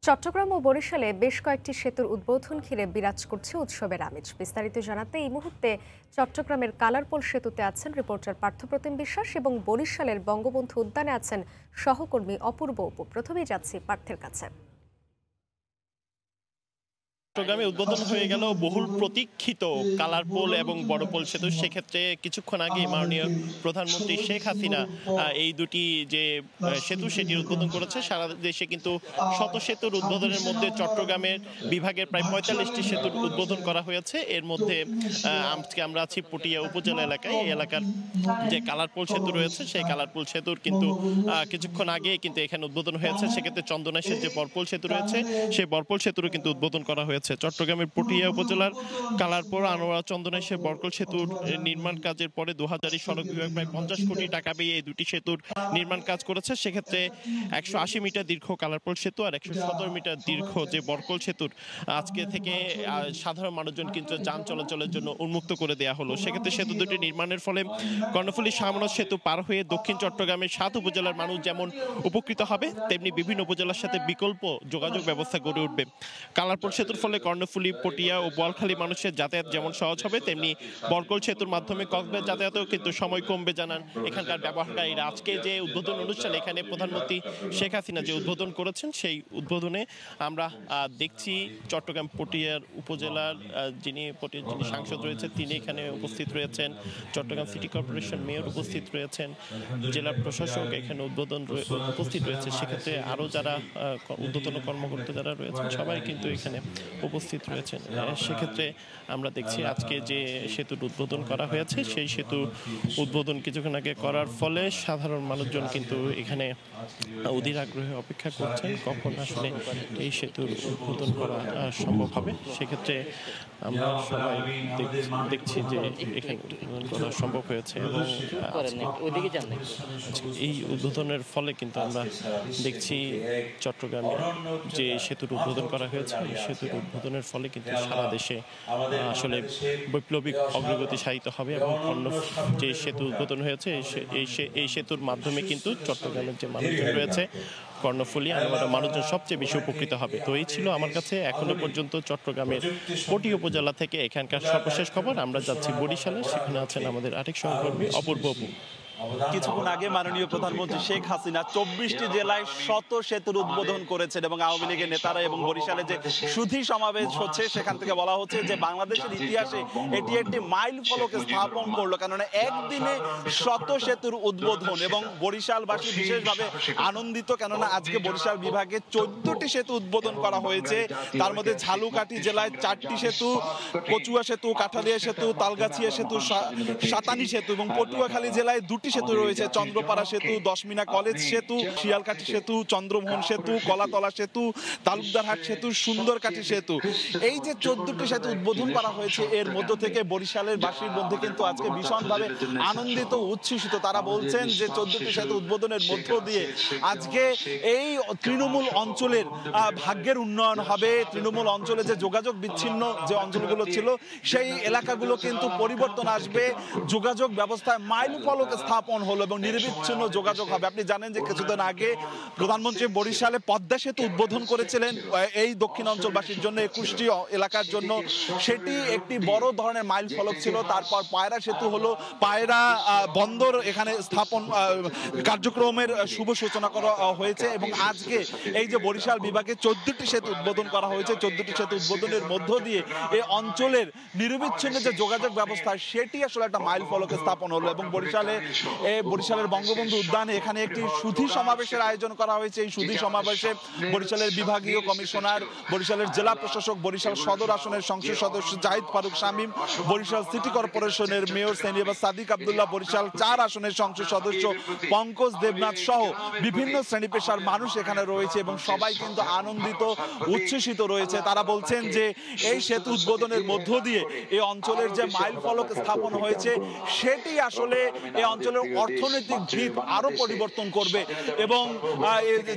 চট্টগ্রাম ও বরিশালে বেশ কয়েকটি সেতুর উদ্বোধন ঘিরে বিরাজ করছে উৎসবের আমেজ। বিস্তারিত জানাতে এই মুহূর্তে চট্টগ্রামের কালারপোল সেতুতে আছেন রিপোর্টার পার্থপ্রতিম বিশ্বাস এবং বরিশালের বঙ্গবন্ধু উদ্যানে আছেন সহকর্মী অপূর্ব অপু। প্রথমেই যাচ্ছি পার্থের কাছে। চট্টগ্রামে উদ্বোধন হয়ে গেল বহুল প্রতীক্ষিত কালারপোল এবং বড়পোল সেতু। সেক্ষেত্রে কিছুক্ষণ আগে মাননীয় প্রধানমন্ত্রী শেখ হাসিনা এই দুটি যে সেতু সেটির উদ্বোধন করেছে। সারা দেশে কিন্তু শত সেতুর উদ্বোধনের মধ্যে চট্টগ্রামের বিভাগের প্রায় ৪৫টি সেতুর উদ্বোধন করা হয়েছে। এর মধ্যে আজকে আমরা আছি পটিয়া উপজেলা এলাকায়। এই এলাকার যে কালারপোল সেতু রয়েছে সেই কালারপোল সেতুর কিন্তু কিছুক্ষণ আগে কিন্তু এখানে উদ্বোধন হয়েছে। সেক্ষেত্রে চন্দনাইশের যে বরপোল সেতু রয়েছে সেই বরপোল সেতুরও কিন্তু উদ্বোধন করা হয়েছে। চট্টগ্রামের পটিয়া উপজেলার কালারপুর আনোয়ারা চন্দনাইশের বরকল সেতুর নির্মাণ কাজের পরে ২০০০ সড়ক বিভাগ প্রায় ৫০ কোটি টাকা ব্যয়ে এই দুটি সেতুর নির্মাণ কাজ করেছে। সেক্ষেত্রে ১৮০ মিটার দীর্ঘ কালারপোল সেতু আর ১১৭ মিটার দীর্ঘ যে বরকল সেতুর আজকে থেকে সাধারণ মানুষজন কিন্তু যান চলাচলের জন্য উন্মুক্ত করে দেওয়া হলো। সেক্ষেত্রে সেতু দুটি নির্মাণের ফলে কর্ণফুলী শাহমনজ সেতু পার হয়ে দক্ষিণ চট্টগ্রামের ৭ উপজেলার মানুষ যেমন উপকৃত হবে, তেমনি বিভিন্ন উপজেলার সাথে বিকল্প যোগাযোগ ব্যবস্থা গড়ে উঠবে। কালারপোল সেতুর ফলে কর্ণফুলী, পটিয়া ও বোয়ালখালী মানুষের যাতায়াত যেমন সহজ হবে, তেমনি বরকল সেতুর মাধ্যমে কক্সবাজার যাতায়াতেও কিন্তু সময় কমবে জানান এখানকার ব্যবহারকারীরা। আজকে যে উদ্বোধন অনুষ্ঠান, এখানে প্রধানমন্ত্রী শেখ হাসিনা যে উদ্বোধন করেছেন সেই উদ্বোধনে আমরা দেখছি চট্টগ্রাম পটিয়ার উপজেলার যিনি সাংসদ রয়েছেন তিনি এখানে উপস্থিত রয়েছেন, চট্টগ্রাম সিটি কর্পোরেশন মেয়র উপস্থিত রয়েছেন, জেলা প্রশাসক এখানে উপস্থিত রয়েছে। সেক্ষেত্রে আরও যারা ঊর্ধ্বতন কর্মকর্তা যারা রয়েছেন সবাই কিন্তু এখানে উপস্থিত রয়েছেন। সেক্ষেত্রে আমরা দেখছি আজকে যে সেতুর উদ্বোধন করা হয়েছে সেই সেতু উদ্বোধন কিছুক্ষণ আগে করার ফলে সাধারণ মানুষজন কিন্তু এখানে অধীর আগ্রহে অপেক্ষা করছেন কখন আসলে এই সেতুর উদ্বোধন করা সম্ভব হবে। সেক্ষেত্রে আমরা সবাই দেখছি যে এখানে উদ্বোধন করা সম্ভব হয়েছে এবং এই উদ্বোধনের ফলে কিন্তু আমরা দেখছি চট্টগ্রামে যে সেতুর উদ্বোধন করা হয়েছে এই সেতুর উদ্বোধনের ফলে কিন্তু সারা দেশে আসলে বৈপ্লবিক অগ্রগতি সাধিত হবে এবং অন্য যে সেতু উদ্বোধন হয়েছে এই সেতুর মাধ্যমে কিন্তু চট্টগ্রামের যে মানুষজন রয়েছে কর্ণফুলী আনোয়ারা মানুষজন সবচেয়ে বেশি উপকৃত হবে। তো এই ছিল আমার কাছে এখনো পর্যন্ত চট্টগ্রামের পটিয়া উপজেলা থেকে এখানকার সর্বশেষ খবর। আমরা যাচ্ছি বরিশালে, সেখানে আছেন আমাদের আরেক সহকর্মী অপূর্ব অপু। কিছুক্ষণ আগে মাননীয় প্রধানমন্ত্রী শেখ হাসিনা ২৪টি জেলায় শত সেতুর উদ্বোধন করেছেন এবং আওয়ামী লীগের নেতারা এবং বরিশালে যে সুধী সমাবেশ হচ্ছে সেখান থেকে বলা হচ্ছে যে বাংলাদেশের ইতিহাসে এটি একটি মাইল ফলক স্থাপন করলো, কেননা একদিনে শত সেতুর উদ্বোধন। এবং বরিশালবাসী বিশেষভাবে আনন্দিত, কেননা আজকে বরিশাল বিভাগে ১৪টি সেতু উদ্বোধন করা হয়েছে। তার মধ্যে ঝালুকাঠি জেলায় ৪টি সেতু, কচুয়া সেতু, কাঠালিয়া সেতু, তালগাছিয়া সেতু, সাতানি সেতু এবং পটুয়াখালী জেলায় ২টি সেতু রয়েছে, চন্দ্রপাড়া সেতু, দশমিনা কলেজ সেতু, শিয়ালকাঠি সেতু, চন্দ্রমোহন সেতু, কলাতলা সেতু, তালুকদারহাট সেতু, সুন্দরকাঠি সেতু। এই যে ১৪টি সেতু উদ্বোধন করা হয়েছে এর মধ্য থেকে বরিশালের বাসীর মধ্যে কিন্তু আজকে ভীষণভাবে আনন্দিত, উচ্ছ্বসিত। তারা বলছেন যে ১৪টি সেতু উদ্বোধনের মধ্য দিয়ে আজকে এই তৃণমূল অঞ্চলের ভাগ্যের উন্নয়ন হবে। তৃণমূল অঞ্চলে যে যোগাযোগ বিচ্ছিন্ন যে অঞ্চলগুলো ছিল সেই এলাকাগুলো কিন্তু পরিবর্তন আসবে, যোগাযোগ ব্যবস্থায় মাইল ফলক স্থাপন হলো এবং নিরবিচ্ছিন্ন যোগাযোগ হবে। আপনি জানেন যে কিছুদিন আগে প্রধানমন্ত্রী বরিশালে পদ্মা সেতু উদ্বোধন করেছিলেন এই দক্ষিণ অঞ্চলবাসীর জন্য, ২১টি এলাকার জন্য। সেটি একটি বড় ধরনের মাইল ফলক ছিল। তারপর পায়রা সেতু হলো, পায়রা বন্দর এখানে স্থাপন কার্যক্রমের শুভ সূচনা করা হয়েছে এবং আজকে এই যে বরিশাল বিভাগে ১৪টি সেতু উদ্বোধন করা হয়েছে, ১৪টি সেতু উদ্বোধনের মধ্য দিয়ে এই অঞ্চলের নিরবিচ্ছিন্ন যে যোগাযোগ ব্যবস্থা সেটি আসলে একটা মাইল ফলক স্থাপন হলো। এবং বরিশালের বঙ্গবন্ধু উদ্যানে এখানে একটি সুধী সমাবেশের আয়োজন করা হয়েছে। এই সুধী সমাবেশে বরিশালের বিভাগীয় কমিশনার, বরিশালের জেলা প্রশাসক, বরিশাল সদর আসনের সংসদ সদস্য জাহিদ ফারুক শামীম, বরিশাল সিটি কর্পোরেশনের মেয়র সেনিয়াবা সাদিক আব্দুল্লাহ, বরিশাল ৪ আসনের সংসদ সদস্য পঙ্কজ দেবনাথ সহ বিভিন্ন শ্রেণী পেশার মানুষ এখানে রয়েছে এবং সবাই কিন্তু আনন্দিত, উচ্ছ্বসিত রয়েছে। তারা বলছেন যে এই সেতু উদ্বোধনের মধ্য দিয়ে এই অঞ্চলের যে মাইল ফলক স্থাপন হয়েছে সেটি আসলে এই অঞ্চলের বরিশালের অর্থনৈতিক ভিত আরো পরিবর্তন করবে এবং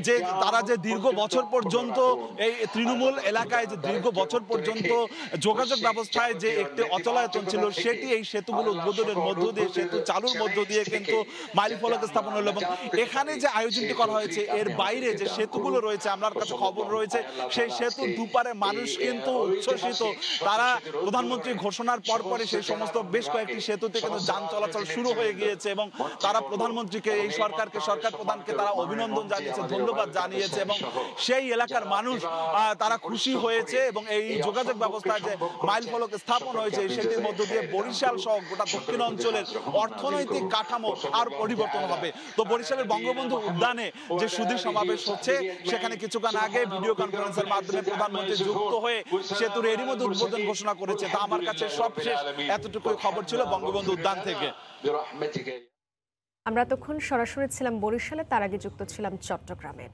যে তারা যে দীর্ঘ বছর পর্যন্ত এই তৃণমূল এলাকায় যে দীর্ঘ বছর পর্যন্ত যোগাযোগ ব্যবস্থায় যে একটি অচলায়তন ছিল, সেটি এই সেতুগুলো উদ্বোধনের মধ্য দিয়ে, সেতু চালুর মধ্য দিয়ে কিন্তু মাইলফলক স্থাপন হলো। এবং এখানে যে আয়োজনটি করা হয়েছে এর বাইরে যে সেতুগুলো রয়েছে, আমার কাছে খবর রয়েছে সেই সেতুর দুপারে মানুষ কিন্তু উচ্ছ্বসিত। তারা প্রধানমন্ত্রী ঘোষণার পরপরই সেই সমস্ত বেশ কয়েকটি সেতুতে কিন্তু যান চলাচল শুরু হয়ে গিয়েছে এবং তারা প্রধানমন্ত্রীকে, এই সরকারকে, সরকার প্রধানকে তারা অভিনন্দন জানিয়েছে, ধন্যবাদ জানিয়েছে এবং সেই এলাকার মানুষ তারা খুশি হয়েছে। এবং এই যোগাযোগ ব্যবস্থায় যে মাইল ফলক স্থাপন হয়েছে সেটির মধ্য দিয়ে বরিশাল সহ গোটা দক্ষিণ অঞ্চলের অর্থনৈতিক কাঠামো আর পরিবর্তন হবে। তো বরিশালের বঙ্গবন্ধু উদ্যানে যে সুধী সমাবেশ হচ্ছে, সেখানে কিছুক্ষণ আগে ভিডিও কনফারেন্সের মাধ্যমে প্রধানমন্ত্রী যুক্ত হয়ে সেতুর এরই মধ্যে উদ্বোধন ঘোষণা করেছে। তা আমার কাছে সবশেষ এতটুকুই খবর ছিল বঙ্গবন্ধু উদ্যান থেকে। আমরা তখন সরাসরি ছিলাম বরিশালে, তার আগে যুক্ত ছিলাম চট্টগ্রামে।